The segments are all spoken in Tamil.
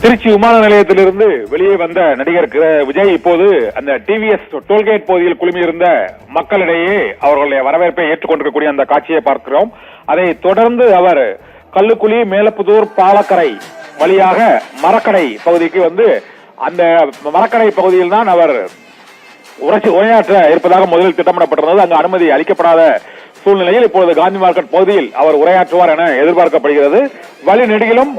திருச்சி விமான நிலையத்திலிருந்து வெளியே வந்த நடிகர் விஜய் இப்போது அந்த டிவிஎஸ் டோல்கேட் பகுதியில் குழுமியிருந்த மக்களிடையே அவர்களுடைய வரவேற்பை ஏற்றுக்கொண்டிருக்கக்கூடிய அந்த காட்சியை பார்க்கிறோம். அதை தொடர்ந்து அவர் கல்லுக்குழி, மேலப்புதூர், பாலக்கரை வழியாக மரக்கடை பகுதிக்கு வந்து அந்த மரக்கடை பகுதியில் தான் அவர் உரையாற்ற இருப்பதாக முதலில் திட்டமிடப்பட்டிருந்தது. அங்கு அனுமதி அளிக்கப்படாத சூழ்நிலையில் இப்பொழுது காந்தி மார்க்கெட் பகுதியில் அவர் உரையாற்றுவார் என எதிர்பார்க்கப்படுகிறது. வழி நெடுகிலும்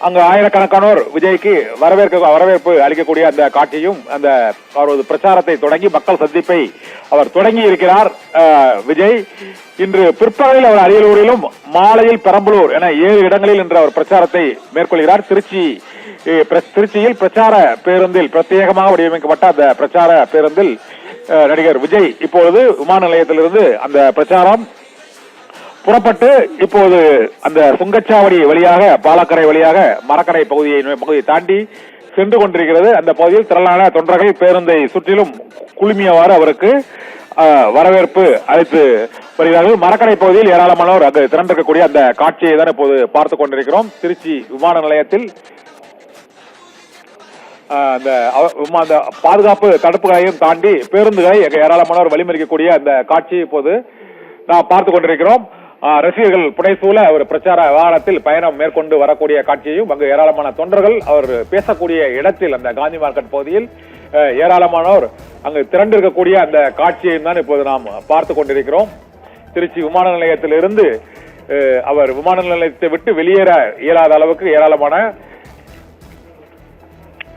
அங்கு ஆயிரக்கணக்கானோர் விஜய்க்கு வரவேற்பு அளிக்கக்கூடிய அந்த காட்சியும் அந்த அவரது பிரச்சாரத்தை தொடங்கி மக்கள் சந்திப்பை அவர் தொடங்கி இருக்கிறார். விஜய் இன்று பிற்பகலில் அவர் அரியலூரிலும் மாலையில் பெரம்பலூர் என 7 இடங்களில் இன்று அவர் பிரச்சாரத்தை மேற்கொள்கிறார். திருச்சியில் பிரச்சார பேருந்தில் பிரத்யேகமாக வடிவமைக்கப்பட்ட அந்த பிரச்சார பேருந்தில் நடிகர் விஜய் இப்பொழுது விமான நிலையத்திலிருந்து அந்த பிரச்சாரம் புறப்பட்டு இப்போது அந்த சுங்கச்சாவடி வழியாக பாலக்கரை வழியாக மரக்கடை பகுதியை தாண்டி சென்று கொண்டிருக்கிறது. அந்த பகுதியில் திரளான தொண்டர்கள் பேருந்தை சுற்றிலும் குழுமியவாறு அவருக்கு வரவேற்பு அளித்து வருகிறார்கள். மரக்கடை பகுதியில் ஏராளமானோர் அங்கு திரண்டிருக்கக்கூடிய அந்த காட்சியை தான் இப்போது பார்த்துக் கொண்டிருக்கிறோம். திருச்சி விமான நிலையத்தில் அந்த பாதுகாப்பு தடுப்புகளையும் தாண்டி பேருந்துகளை ஏராளமானோர் வழிமறிக்கக்கூடிய அந்த காட்சியை இப்போது நாம் பார்த்துக் கொண்டிருக்கிறோம். ரசிகர்கள் புடைசூழ ஒரு பிரச்சார வாகனத்தில் பயணம் மேற்கொண்டு வரக்கூடிய காட்சியையும் அங்கு ஏராளமான தொண்டர்கள் அவர் பேசக்கூடிய இடத்தில் அந்த காந்தி மார்க்கெட் பகுதியில் ஏராளமானோர் அங்கு திரண்டிருக்கக்கூடிய அந்த காட்சியையும் தான் இப்போது நாம் பார்த்துக் கொண்டிருக்கிறோம். திருச்சி விமான நிலையத்திலிருந்து அவர் விமான நிலையத்தை விட்டு வெளியேற இயலாத அளவுக்கு ஏராளமான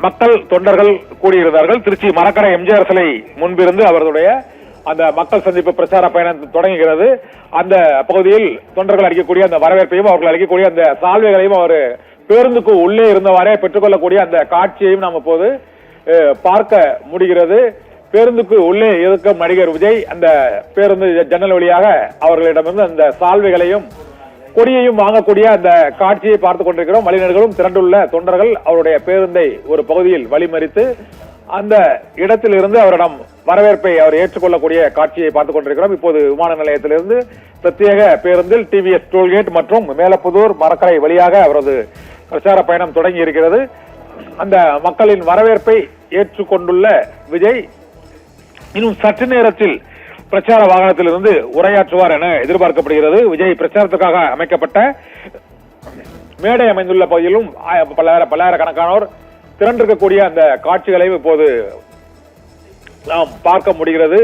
மக்கள் தொண்டர்கள் கூடியிருந்தார்கள். திருச்சி மரக்கடை எம்ஜிஆர் சிலை முன்பிருந்து அவர்களுடைய அந்த மக்கள் சந்திப்பு பிரச்சார பயணம் தொடங்குகிறது. அந்த பகுதியில் தொண்டர்கள் அளிக்கக்கூடிய அந்த வரவேற்பையும் அவர்கள் அளிக்கக்கூடிய அந்த சால்வைகளையும் அவர் பேருந்துக்கு உள்ளே இருந்தவாறே பெற்றுக்கொள்ளக்கூடிய அந்த காட்சியையும் நாம் இப்போது பார்க்க முடிகிறது. பேருந்துக்கு உள்ளே இருக்கும் நடிகர் விஜய் அந்த பேருந்து ஜன்னல் வழியாக அவர்களிடமிருந்து அந்த சால்வைகளையும் கொடியையும் வாங்கக்கூடிய அந்த காட்சியை பார்த்துக் கொண்டிருக்கிறோம். வழிநெடுகளும் திரண்டுள்ள தொண்டர்கள் அவருடைய பேருந்தை ஒரு பகுதியில் வழிமறித்து அந்த இடத்தில் இருந்து அவரிடம் வரவேற்பை அவர் ஏற்றுக்கொள்ளக்கூடிய காட்சியை பார்த்துக் கொண்டிருக்கிறோம். இப்போது விமான நிலையத்திலிருந்து பிரத்யேக பேருந்தில் டிவிஎஸ் டோல்கேட் மற்றும் மேலப்புதூர், மரக்கரை வழியாக அவரது பிரச்சார பயணம் தொடங்கி இருக்கிறது. அந்த மக்களின் வரவேற்பை ஏற்றுக்கொண்டுள்ள விஜய் இன்னும் சற்று நேரத்தில் பிரச்சார வாகனத்திலிருந்து உரையாற்றுவார் என எதிர்பார்க்கப்படுகிறது. விஜய் பிரச்சாரத்துக்காக அமைக்கப்பட்ட மேடை அமைந்துள்ள பகுதியிலும் பல்லாயிரக்கணக்கானோர் திரண்டிருக்கக்கூடிய அந்த காட்சிகளையும் இப்போது நாம் பார்க்க முடிகிறது.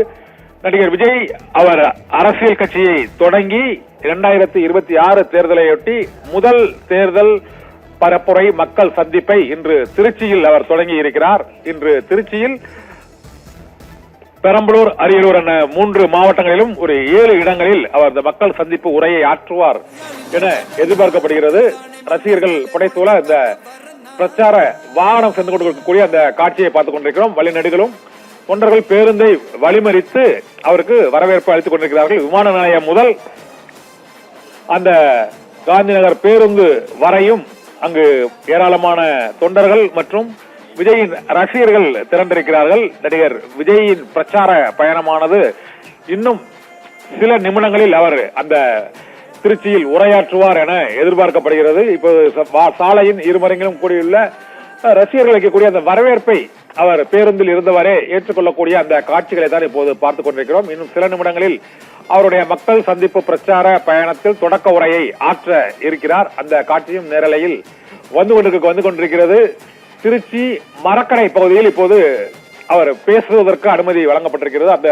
நடிகர் விஜய் அவர் அரசியல் கட்சியை தொடங்கி 2026 தேர்தலையொட்டி முதல் தேர்தல் பரப்புரை மக்கள் சந்திப்பை இன்று திருச்சியில் அவர் தொடங்கி இருக்கிறார். இன்று திருச்சியில் பெரம்பலூர், அரியலூர் என 3 மாவட்டங்களிலும் ஒரு 7 இடங்களில் அவர் இந்த மக்கள் சந்திப்பு உரையை ஆற்றுவார் என எதிர்பார்க்கப்படுகிறது. ரசிகர்கள் புடைசூழ இந்த பிரச்சார வாகனம் சென்று கொண்டிருக்கக்கூடிய அந்த காட்சியை பார்த்துக் கொண்டிருக்கிறோம். வழிநெடுகளும் தொண்டர்கள் பேருந்தை வழிமறித்து அவருக்கு வரவேற்பு அளித்துக் கொண்டிருக்கிறார்கள். விமான நிலையம் முதல் அந்த காந்தி நகர் பேருந்து வரையும் அங்கு ஏராளமான தொண்டர்கள் மற்றும் விஜயின் ரசிகர்கள் திரண்டிருக்கிறார்கள். நடிகர் விஜயின் பிரச்சார பயணமானது இன்னும் சில நிமிடங்களில் அவர் அந்த திருச்சியில் உரையாற்றுவார் என எதிர்பார்க்கப்படுகிறது. இப்போது சாலையின் இருமரங்கிலும் கூடியுள்ள ரசிகர்கள் அளிக்கக்கூடிய அந்த வரவேற்பை அவர் பேருந்தில் இருந்தவரே ஏற்றுக்கொள்ளக்கூடிய அந்த காட்சிகளை தான் இப்போது பார்த்துக் கொண்டிருக்கிறோம். இன்னும் சில நிமிடங்களில் அவருடைய மக்கள் சந்திப்பு பிரச்சார பயணத்தில் தொடக்க உரையை ஆற்ற இருக்கிறார். அந்த காட்சியும் நேரலையில் வந்து கொண்டிருக்கிறது. திருச்சி மரக்கடை பகுதியில் இப்போது அவர் பேசுவதற்கு அனுமதி வழங்கப்பட்டிருக்கிறது. அந்த